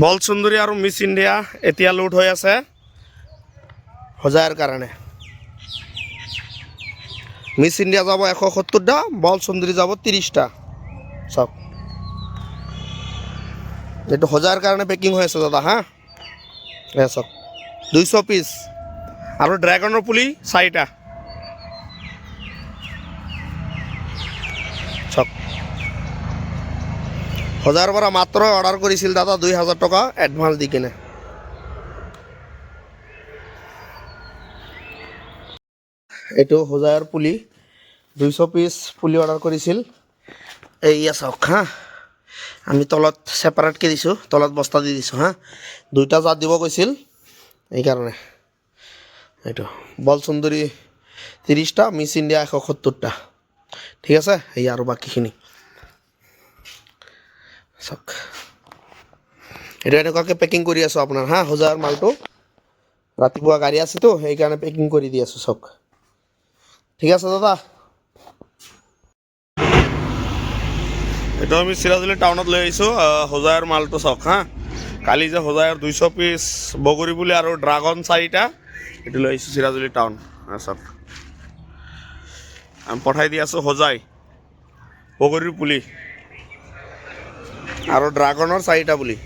বল সুন্দৰী আৰু Miss India এতিয়া load হৈ আছে হোজাইৰ কাৰণে। মিছ ইণ্ডিয়া যাব 170টা, বল সুন্দৰী যাব 30টা। চাওক এইটো হোজাইৰ কাৰণে পেকিং হৈ আছে দাদা হা। চাওক 200 পিচ আৰু ড্ৰেগনৰ পুলি 4টা। চাওক হোজাইৰ পৰা মাত্ৰ অৰ্ডাৰ কৰিছিল দাদা 2000 টকা এডভান্স দি কিনে। এইটো হোজাইৰ পুলি 200 পিচ পুলি অৰ্ডাৰ কৰিছিল। এইয়া চাওক হা, আমি তলত ছেপাৰেটকৈ দিছোঁ, তলত বস্তা দি দিছোঁ হা। 2টা জাত দিব কৈছিল এইকাৰণে। এইটো বল সুন্দৰী 30টা, মিছ ইণ্ডিয়া 170টা। ঠিক আছে, এই আৰু বাকীখিনি চাওক। এইটো এনেকুৱাকৈ পেকিং কৰি আছোঁ আপোনাৰ হা। হোজাইৰ মালটো ৰাতিপুৱা গাড়ী আছেতো সেইকাৰণে পেকিং কৰি দি আছোঁ চাওক। ঠিক আছে দাদা। এইটো আমি চিৰাজুলি টাউনত লৈ আহিছোঁ হোজাইৰ মালটো চাওক হা। কালি যে হোজাইৰ 200 পিচ বগৰী পুলি আৰু ড্ৰাগন 4টা এইটো লৈ আহিছোঁ চিৰাজুলি টাউন। চাওক আমি পঠাই দি আছোঁ হোজাই বগৰীৰ পুলি আৰু ড্ৰাগনৰ 4টা পুলি।